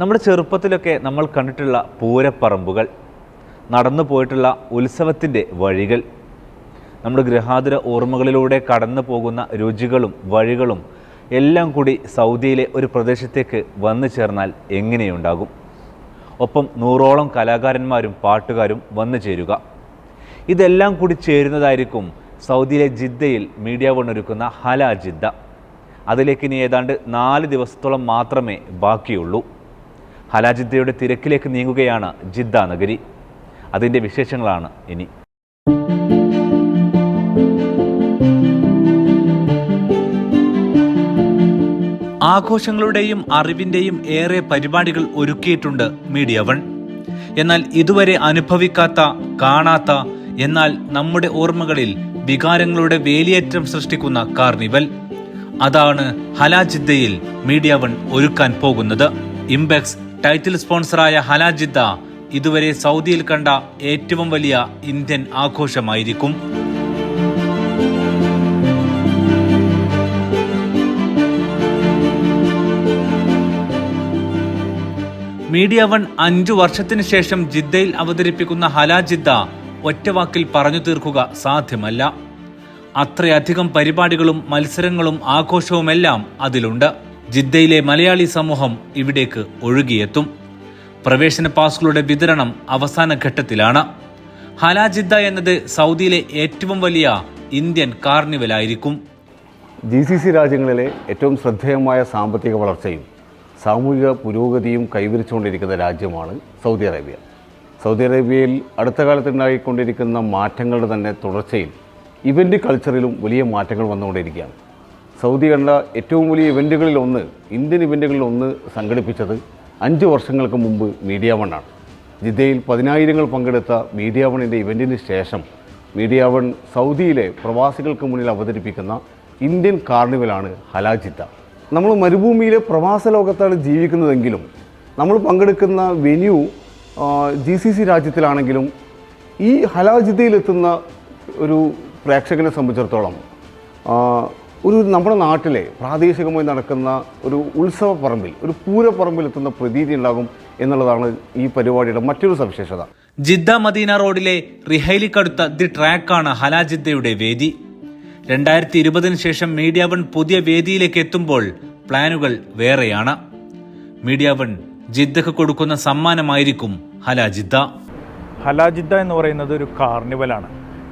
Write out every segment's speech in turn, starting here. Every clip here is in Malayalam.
നമ്മുടെ ചെറുപ്പത്തിലൊക്കെ നമ്മൾ കണ്ടിട്ടുള്ള പൂരപ്പറമ്പുകൾ, നടന്നു പോയിട്ടുള്ള ഉത്സവത്തിൻ്റെ വഴികൾ, നമ്മുടെ ഗൃഹാതുര ഓർമ്മകളിലൂടെ കടന്നു പോകുന്ന രുചികളും വഴികളും എല്ലാം കൂടി സൗദിയിലെ ഒരു പ്രദേശത്തേക്ക് വന്നു ചേർന്നാൽ എങ്ങനെയുണ്ടാകും? ഒപ്പം 100ഓളം കലാകാരന്മാരും പാട്ടുകാരും വന്നു ചേരുക. ഇതെല്ലാം കൂടി ചേരുന്നതായിരിക്കും സൗദിയിലെ ജിദ്ദയിൽ മീഡിയ വൺ ഒരുക്കുന്ന ഹല ജിദ്ദ. അതിലേക്ക് ഇനി ഏതാണ്ട് 4 ദിവസത്തോളം മാത്രമേ ബാക്കിയുള്ളൂ. ഹല ജിദ്ദയുടെ തിരക്കിലേക്ക് നീങ്ങുകയാണ് ജിദ്ദ നഗരി. അതിൻ്റെ വിശേഷങ്ങളാണ് ഇനി. ആഘോഷങ്ങളുടെയും അറിവിൻ്റെയും ഏറെ പരിപാടികൾ ഒരുക്കിയിട്ടുണ്ട് മീഡിയ വൺ. എന്നാൽ ഇതുവരെ അനുഭവിക്കാത്ത, കാണാത്ത, എന്നാൽ നമ്മുടെ ഓർമ്മകളിൽ വികാരങ്ങളുടെ വേലിയേറ്റം സൃഷ്ടിക്കുന്ന കാർണിവൽ, അതാണ് ഹല ജിദ്ദയിൽ മീഡിയ വൺ ഒരുക്കാൻ പോകുന്നത്. ഇംപെക്സ് ടൈറ്റിൽ സ്പോൺസറായ ഹല ജിദ്ദ ഇതുവരെ സൗദിയിൽ കണ്ട ഏറ്റവും വലിയ ഇന്ത്യൻ ആഘോഷമായിരിക്കും. മീഡിയ വൺ 5 വർഷത്തിന് ശേഷം ജിദ്ദയിൽ അവതരിപ്പിക്കുന്ന ഹല ജിദ്ദ ഒറ്റവാക്കിൽ പറഞ്ഞു തീർക്കുക സാധ്യമല്ല. അത്രയധികം പരിപാടികളും മത്സരങ്ങളും ആഘോഷവുമെല്ലാം അതിലുണ്ട്. ജിദ്ദയിലെ മലയാളി സമൂഹം ഇവിടേക്ക് ഒഴുകിയെത്തും. പ്രവേശന പാസുകളുടെ വിതരണം അവസാന ഘട്ടത്തിലാണ്. ഹല ജിദ്ദ എന്നത് സൗദിയിലെ ഏറ്റവും വലിയ ഇന്ത്യൻ കാർണിവലായിരിക്കും. GCC രാജ്യങ്ങളിലെ ഏറ്റവും ശ്രദ്ധേയമായ സാമ്പത്തിക വളർച്ചയും സാമൂഹിക പുരോഗതിയും കൈവരിച്ചുകൊണ്ടിരിക്കുന്ന രാജ്യമാണ് സൗദി അറേബ്യ. സൗദി അറേബ്യയിൽ അടുത്ത കാലത്തുണ്ടായിക്കൊണ്ടിരിക്കുന്ന മാറ്റങ്ങളുടെ തന്നെ തുടർച്ചയിൽ ഇവൻ്റ് കൾച്ചറിലും വലിയ മാറ്റങ്ങൾ വന്നുകൊണ്ടിരിക്കുകയാണ്. സൗദി കണ്ട ഏറ്റവും വലിയ ഇവൻറ്റുകളിൽ ഒന്ന്, ഇന്ത്യൻ ഇവൻറ്റുകളിൽ ഒന്ന് സംഘടിപ്പിച്ചത് 5 വർഷങ്ങൾക്ക് മുമ്പ് മീഡിയ വണ്ണാണ്. ജിദ്ദയിൽ 10,000 പങ്കെടുത്ത മീഡിയ വണ്ണിൻ്റെ ഇവൻറ്റിന് ശേഷം മീഡിയ വൺ സൗദിയിലെ പ്രവാസികൾക്ക് മുന്നിൽ അവതരിപ്പിക്കുന്ന ഇന്ത്യൻ കാർണിവലാണ് ഹല ജിദ്ദ. നമ്മൾ മരുഭൂമിയിലെ പ്രവാസ ലോകത്താണ് ജീവിക്കുന്നതെങ്കിലും നമ്മൾ പങ്കെടുക്കുന്ന വെന്യൂ GCC രാജ്യത്തിലാണെങ്കിലും ഈ ഹല ജിദ്ദയിലെത്തുന്ന ഒരു പ്രേക്ഷകനെ സംബന്ധിച്ചിടത്തോളം നമ്മുടെ നാട്ടിലെ പ്രാദേശികമായി നടക്കുന്ന ഒരു ഉത്സവ പറമ്പിൽ, ഒരു പൂരപ്പറമ്പിലെത്തുന്ന പ്രതീതി ഉണ്ടാകും എന്നുള്ളതാണ് ഈ പരിപാടിയുടെ മറ്റൊരു സവിശേഷത. ജിദ്ദ മദീന റോഡിലെ റിഹൈലിക്കടുത്ത ദി ട്രാക്കാണ് ഹല ജിദ്ദയുടെ വേദി. 2020 ശേഷം മീഡിയ വൺ പുതിയ വേദിയിലേക്ക് എത്തുമ്പോൾ പ്ലാനുകൾ വേറെയാണ്. മീഡിയ വൺ ജിദ്ദക്ക് കൊടുക്കുന്ന സമ്മാനമായിരിക്കും ഹല ജിദ്ദ. ഹല ജിദ്ദ എന്ന് പറയുന്നത് ഒരു കാർണിവലാണ്,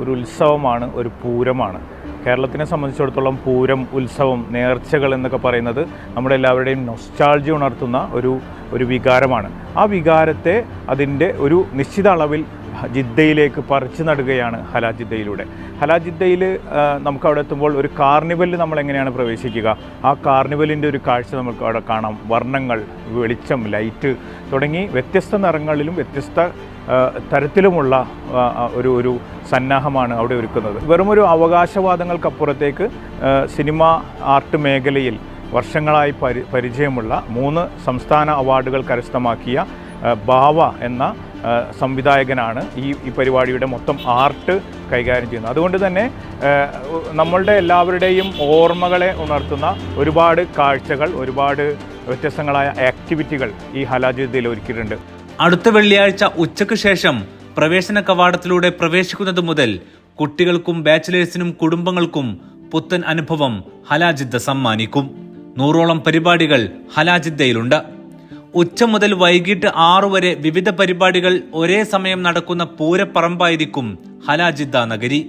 ഒരു ഉത്സവമാണ്, ഒരു പൂരമാണ്. കേരളത്തിനെ സംബന്ധിച്ചിടത്തോളം പൂരം, ഉത്സവം, നേർച്ചകൾ എന്നൊക്കെ പറയുന്നത് നമ്മുടെ എല്ലാവരുടെയും നൊസ്റ്റാൾജി ഉണർത്തുന്ന ഒരു വികാരമാണ്. ആ വികാരത്തെ അതിൻ്റെ ഒരു നിശ്ചിത അളവിൽ ജിദ്ദയിലേക്ക് പറിച്ചു നടുകയാണ് ഹല ജിദ്ദയിലൂടെ. ഹല ജിദ്ദയിൽ നമുക്ക് അവിടെ എത്തുമ്പോൾ ഒരു കാർണിവലിൽ നമ്മൾ എങ്ങനെയാണ് പ്രവേശിക്കുക, ആ കാർണിവലിൻ്റെ ഒരു കാഴ്ച നമുക്ക് അവിടെ കാണാം. വർണ്ണങ്ങൾ, വെളിച്ചം, ലൈറ്റ് തുടങ്ങി വ്യത്യസ്ത നിറങ്ങളിലും വ്യത്യസ്ത തരത്തിലുമുള്ള ഒരു സന്നാഹമാണ് അവിടെ ഒരുക്കുന്നത്. വെറുമൊരു അവകാശവാദങ്ങൾക്കപ്പുറത്തേക്ക് സിനിമ ആർട്ട് മേഖലയിൽ വർഷങ്ങളായി പരിചയമുള്ള 3 സംസ്ഥാന അവാർഡുകൾ കരസ്ഥമാക്കിയ ബാവ എന്ന സംവിധായകനാണ് ഈ പരിപാടിയുടെ മൊത്തം ആർട്ട് കൈകാര്യം ചെയ്യുന്നത്. അതുകൊണ്ട് തന്നെ നമ്മളുടെ എല്ലാവരുടെയും ഓർമ്മകളെ ഉണർത്തുന്ന ഒരുപാട് കാഴ്ചകൾ, ഒരുപാട് വ്യത്യസ്തങ്ങളായ ആക്ടിവിറ്റികൾ ഈ ഹല ജിദ്ദയിൽ ഒരുക്കിയിട്ടുണ്ട്. അടുത്ത വെള്ളിയാഴ്ച ഉച്ചയ്ക്ക് ശേഷം പ്രവേശന കവാടത്തിലൂടെ പ്രവേശിക്കുന്നത് മുതൽ കുട്ടികൾക്കും ബാച്ചിലേഴ്സിനും കുടുംബങ്ങൾക്കും പുത്തൻ അനുഭവം ഹല ജിദ്ദ സമ്മാനിക്കും. 100ഓളം പരിപാടികൾ ഹല ജിദ്ദയിലുണ്ട്. ഉച്ച മുതൽ വൈകിട്ട് 6 വരെ വിവിധ പരിപാടികൾ ഒരേ സമയം നടക്കുന്ന പൂരപ്പറമ്പായിരിക്കും ഹല ജിദ്ദ നഗരി.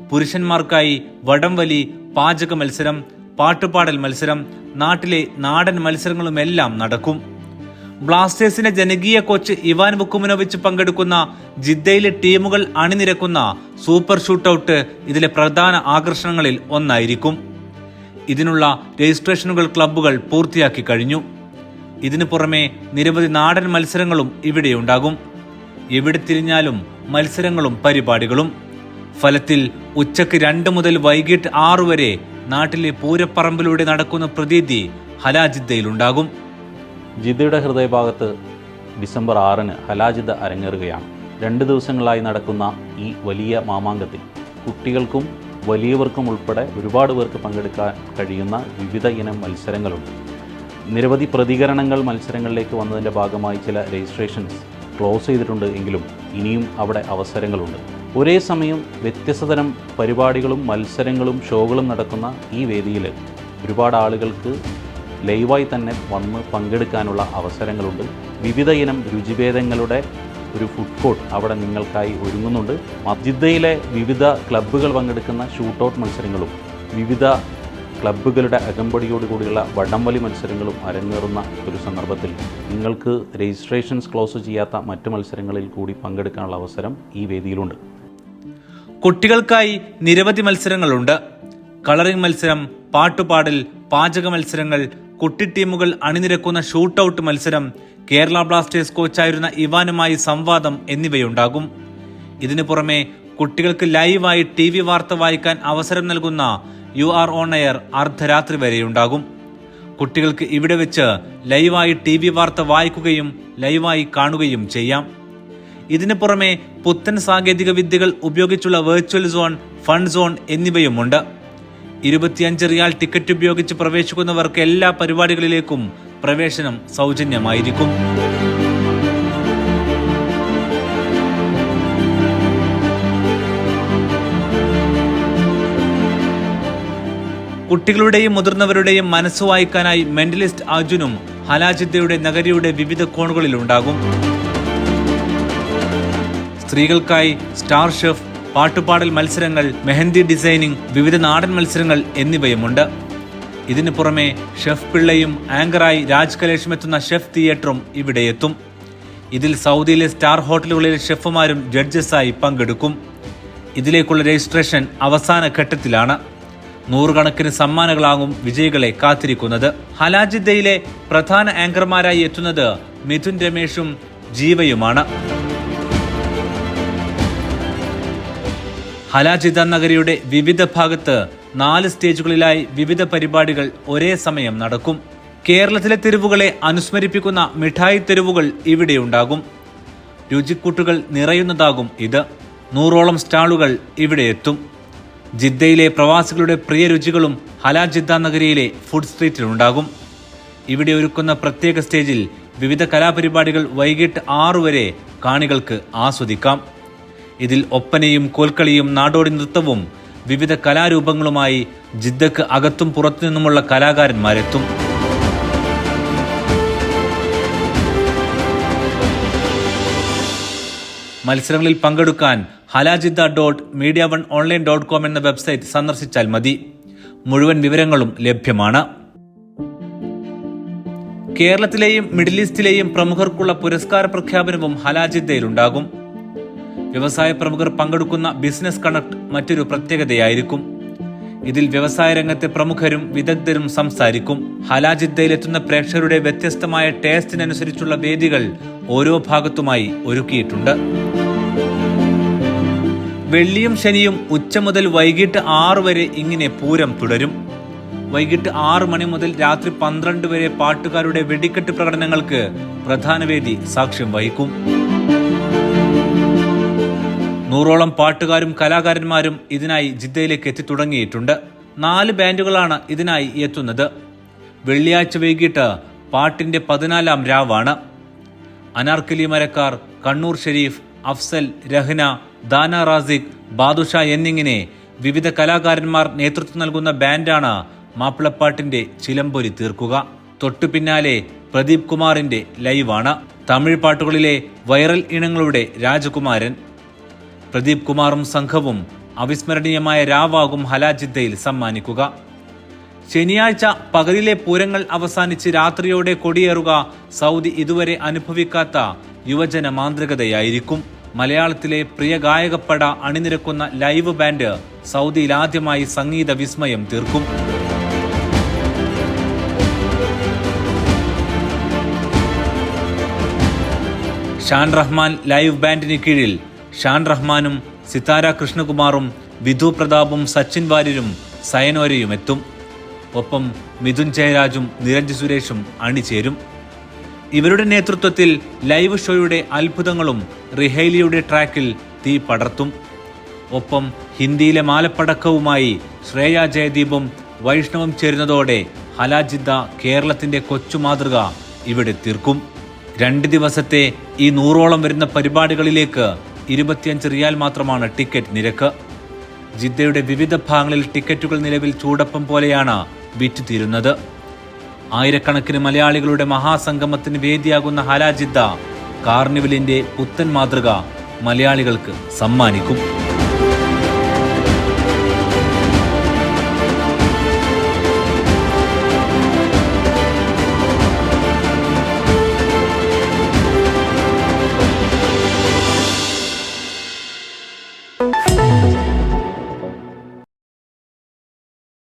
പുരുഷന്മാർക്കായി വടംവലി, പാചക മത്സരം, പാട്ടുപാടൽ മത്സരം, നാട്ടിലെ നാടൻ മത്സരങ്ങളുമെല്ലാം നടക്കും. ബ്ലാസ്റ്റേഴ്സിന്റെ ജനകീയ കോച്ച് ഇവാൻ വുക്കുമിനോവിച്ച് പങ്കെടുക്കുന്ന ജിദ്ദയിലെ ടീമുകൾ അണിനിരക്കുന്ന സൂപ്പർ ഷൂട്ടൌട്ട് ഇതിലെ പ്രധാന ആകർഷണങ്ങളിൽ ഒന്നായിരിക്കും. ഇതിനുള്ള രജിസ്ട്രേഷനുകൾ ക്ലബ്ബുകൾ പൂർത്തിയാക്കി കഴിഞ്ഞു. ഇതിനു പുറമെ നിരവധി നാടൻ മത്സരങ്ങളും ഇവിടെയുണ്ടാകും. എവിടെ തിരിഞ്ഞാലും മത്സരങ്ങളും പരിപാടികളും. ഫലത്തിൽ ഉച്ചയ്ക്ക് 2 മുതൽ വൈകിട്ട് 6 വരെ നാട്ടിലെ പൂരപ്പറമ്പിലൂടെ നടക്കുന്ന പ്രതീതി ഹല ജിദ്ദയിലുണ്ടാകും. ജിദ്ദയുടെ ഹൃദയഭാഗത്ത് ഡിസംബർ 6-ന് ഹല ജിദ്ദ അരങ്ങേറുകയാണ്. 2 ദിവസങ്ങളായി നടക്കുന്ന ഈ വലിയ മാമാങ്കത്തിൽ കുട്ടികൾക്കും വലിയവർക്കും ഉൾപ്പെടെ ഒരുപാട് പേർക്ക് പങ്കെടുക്കാൻ കഴിയുന്ന വിവിധ ഇനം മത്സരങ്ങളുണ്ട്. നിരവധി പ്രതികരണങ്ങൾ മത്സരങ്ങളിലേക്ക് വന്നതിൻ്റെ ഭാഗമായി ചില രജിസ്ട്രേഷൻസ് ക്ലോസ് ചെയ്തിട്ടുണ്ട് എങ്കിലും ഇനിയും അവിടെ അവസരങ്ങളുണ്ട്. ഒരേ സമയം വ്യത്യസ്ത തരം പരിപാടികളും മത്സരങ്ങളും ഷോകളും നടക്കുന്ന ഈ വേദിയിൽ ഒരുപാട് ആളുകൾക്ക് ലൈവായി തന്നെ വന്ന് പങ്കെടുക്കാനുള്ള അവസരങ്ങളുണ്ട്. വിവിധ ഇനം രുചിഭേദങ്ങളുടെ ഒരു ഫുഡ് കോർട്ട് അവിടെ നിങ്ങൾക്കായി ഒരുങ്ങുന്നുണ്ട്. ജിദ്ദയിലെ വിവിധ ക്ലബ്ബുകൾ പങ്കെടുക്കുന്ന ഷൂട്ടൗട്ട് മത്സരങ്ങളും വിവിധ ക്ലബ്ബുകളുടെ അകമ്പടിയോടുകൂടിയുള്ള വടംവലി മത്സരങ്ങളും അരങ്ങേറുന്ന ഒരു സന്ദർഭത്തിൽ നിങ്ങൾക്ക് രജിസ്ട്രേഷൻസ് ക്ലോസ് ചെയ്യാത്ത മറ്റ് മത്സരങ്ങളിൽ കൂടി പങ്കെടുക്കാനുള്ള അവസരം ഈ വേദിയിലുണ്ട്. കുട്ടികൾക്കായി നിരവധി മത്സരങ്ങളുണ്ട്. കളറിംഗ് മത്സരം, പാട്ടുപാടൽ, പാചക മത്സരങ്ങൾ, കുട്ടി ടീമുകൾ അണിനിരക്കുന്ന ഷൂട്ടൌട്ട് മത്സരം, കേരള ബ്ലാസ്റ്റേഴ്സ് കോച്ചായിരുന്ന ഇവാനുമായി സംവാദം എന്നിവയുണ്ടാകും. ഇതിനു പുറമെ കുട്ടികൾക്ക് ലൈവായി TV വാർത്ത വായിക്കാൻ അവസരം നൽകുന്ന യു ആർ ഓൺ എയർ അർദ്ധരാത്രി വരെയുണ്ടാകും. കുട്ടികൾക്ക് ഇവിടെ വെച്ച് ലൈവായി TV വാർത്ത വായിക്കുകയും ലൈവായി കാണുകയും ചെയ്യാം. ഇതിനു പുറമെ പുത്തൻ സാങ്കേതിക വിദ്യകൾ ഉപയോഗിച്ചുള്ള വെർച്വൽ സോൺ, ഫൺ സോൺ എന്നിവയുമുണ്ട്. 25 റിയാൽ ടിക്കറ്റ് ഉപയോഗിച്ച് പ്രവേശിക്കുന്നവർക്ക് എല്ലാ പരിപാടികളിലേക്കും പ്രവേശനം സൗജന്യമായിരിക്കും. കുട്ടികളുടെയും മുതിർന്നവരുടെയും മനസ്സ് വായിക്കാനായി മെന്റലിസ്റ്റ് അർജുനും ഹലാജിദ്ദയുടെ നഗരിയുടെ വിവിധ കോണുകളിലുണ്ടാകും. സ്ത്രീകൾക്കായി സ്റ്റാർ ഷെഫ്, പാട്ടുപാടൽ മത്സരങ്ങൾ, മെഹന്തി ഡിസൈനിങ്, വിവിധ നാടൻ മത്സരങ്ങൾ എന്നിവയുമുണ്ട്. ഇതിനു പുറമെ ഷെഫ് പിള്ളയും ആങ്കറായി രാജ് കലേഷും എത്തുന്ന ഷെഫ് തിയേറ്ററും ഇവിടെ എത്തും. ഇതിൽ സൗദിയിലെ സ്റ്റാർ ഹോട്ടലുകളിലെ ഷെഫുമാരും ജഡ്ജസായി പങ്കെടുക്കും. ഇതിലേക്കുള്ള രജിസ്ട്രേഷൻ അവസാന ഘട്ടത്തിലാണ്. 100 കണക്കിന് സമ്മാനങ്ങളാകും വിജയികളെ കാത്തിരിക്കുന്നത്. ഹലാജിദ്ദയിലെ പ്രധാന ആങ്കർമാരായി എത്തുന്നത് മിഥുൻ രമേഷും ജീവയുമാണ്. ഹലാജിദ്ദ നഗരിയുടെ വിവിധ ഭാഗത്ത് 4 സ്റ്റേജുകളിലായി വിവിധ പരിപാടികൾ ഒരേ സമയം നടക്കും. കേരളത്തിലെ തെരുവുകളെ അനുസ്മരിപ്പിക്കുന്ന മിഠായി തെരുവുകൾ ഇവിടെയുണ്ടാകും. രുചിക്കൂട്ടുകൾ നിറയുന്നതാകും ഇത്. 100ഓളം സ്റ്റാളുകൾ ഇവിടെ എത്തും. ജിദ്ദയിലെ പ്രവാസികളുടെ പ്രിയ രുചികളും ഹലാജിദ്ദ നഗരിയിലെ ഫുഡ് സ്ട്രീറ്റിലുണ്ടാകും. ഇവിടെ ഒരുക്കുന്ന പ്രത്യേക സ്റ്റേജിൽ വിവിധ കലാപരിപാടികൾ വൈകിട്ട് 6 വരെ കാണികൾക്ക് ആസ്വദിക്കാം. ഇതിൽ ഒപ്പനയും കോൽക്കളിയും നാടോടി നൃത്തവും വിവിധ കലാരൂപങ്ങളുമായി ജിദ്ദക്ക് അകത്തും പുറത്തു നിന്നുമുള്ള കലാകാരന്മാരെത്തും. മത്സരങ്ങളിൽ പങ്കെടുക്കാൻ halajiddha.mediaoneonline.com എന്ന വെബ്സൈറ്റ് സന്ദർശിച്ചാൽ മതി. മുഴുവൻ വിവരങ്ങളും ലഭ്യമാണ്. കേരളത്തിലെയും മിഡിൽ ഈസ്റ്റിലെയും പ്രമുഖർക്കുള്ള പുരസ്കാര പ്രഖ്യാപനവും ഹലാജിദ്ദയിലുണ്ടാകും. വ്യവസായ പ്രമുഖർ പങ്കെടുക്കുന്ന ബിസിനസ് കണക്ട് മറ്റൊരു പ്രത്യേകതയായിരിക്കും. ഇതിൽ വ്യവസായ രംഗത്തെ പ്രമുഖരും വിദഗ്ധരും സംസാരിക്കും. ഹലാജിദ്ദയിലെത്തുന്ന പ്രേക്ഷകരുടെ വ്യത്യസ്തമായ ടേസ്റ്റിനനുസരിച്ചുള്ള വേദികൾ ഓരോ ഭാഗത്തുമായി ഒരുക്കിയിട്ടുണ്ട്. വെള്ളിയും ശനിയും ഉച്ച മുതൽ വൈകിട്ട് 6 വരെ ഇങ്ങനെ പൂരം തുടരും. വൈകിട്ട് 6 മണി മുതൽ രാത്രി 12 വരെ പാട്ടുകാരുടെ വെടിക്കെട്ട് പ്രകടനങ്ങൾക്ക് പ്രധാന വേദി സാക്ഷ്യം വഹിക്കും. 100ഓളം പാട്ടുകാരും കലാകാരന്മാരും ഇതിനായി ജിദ്ദയിലേക്ക് എത്തിത്തുടങ്ങിയിട്ടുണ്ട്. 4 ബാൻഡുകളാണ് ഇതിനായി എത്തുന്നത്. വെള്ളിയാഴ്ച വൈകിട്ട് പാട്ടിന്റെ 14ാം രാവാണ്. അനാർക്കലി മരക്കാർ, കണ്ണൂർ ഷെരീഫ്, അഫ്സൽ, രഹ്ന, ദാന റാസിഖ്, ബാദുഷ എന്നിങ്ങനെ വിവിധ കലാകാരന്മാർ നേതൃത്വം നൽകുന്ന ബാൻഡാണ് മാപ്പിളപ്പാട്ടിന്റെ ചിലമ്പൊലി തീർക്കുക. തൊട്ടു പിന്നാലെ പ്രദീപ് കുമാറിന്റെ ലൈവാണ്. തമിഴ് പാട്ടുകളിലെ വൈറൽ ഇനങ്ങളുടെ രാജകുമാരൻ. പ്രദീപ് കുമാറും സംഘവും അവിസ്മരണീയമായ രാവാകും ഹലാജിദ്ദയിൽ സമ്മാനിക്കുക. ശനിയാഴ്ച പകലിലെ പൂരങ്ങൾ അവസാനിച്ച് രാത്രിയോടെ കൊടിയേറുക സൗദി ഇതുവരെ അനുഭവിക്കാത്ത യുവജന മാന്ത്രികതയായിരിക്കും. മലയാളത്തിലെ പ്രിയ ഗായകപ്പട അണിനിരക്കുന്ന ലൈവ് ബാൻഡ് സൗദിയിൽ ആദ്യമായി സംഗീത വിസ്മയം തീർക്കും. ഷാൻ റഹ്മാൻ ലൈവ് ബാൻഡിന് കീഴിൽ ഷാൻ റഹ്മാനും സിതാര കൃഷ്ണകുമാറും വിധു പ്രതാപും സച്ചിൻ വാര്യരും സയനോരയും എത്തും. ഒപ്പം മിഥുൻ ജയരാജും നിരഞ്ജ് സുരേഷും അണിചേരും. ഇവരുടെ നേതൃത്വത്തിൽ ലൈവ് ഷോയുടെ അത്ഭുതങ്ങളും റിഹൈലിയുടെ ട്രാക്കിൽ തീ പടർത്തും. ഒപ്പം ഹിന്ദിയിലെ മാലപ്പടക്കവുമായി ശ്രേയ ജയദീപും വൈഷ്ണവും ചേരുന്നതോടെ ഹലാജിദ്ദ കേരളത്തിന്റെ കൊച്ചു മാതൃക ഇവിടെ തീർക്കും. 2 ദിവസത്തെ ഈ 100ഓളം വരുന്ന പരിപാടികളിലേക്ക് 25 റിയാൽ മാത്രമാണ് ടിക്കറ്റ് നിരക്ക്. ജിദ്ദയുടെ വിവിധ ഭാഗങ്ങളിൽ ടിക്കറ്റുകൾ നിലവിൽ ചൂടപ്പം പോലെയാണ് വിറ്റുതീരുന്നത്. ആയിരക്കണക്കിന് മലയാളികളുടെ മഹാസംഗമത്തിന് വേദിയാകുന്ന ഹലാജിദ്ദ കാർണിവലിന്റെ പുത്തൻ മാതൃക മലയാളികൾക്ക് സമ്മാനിക്കും.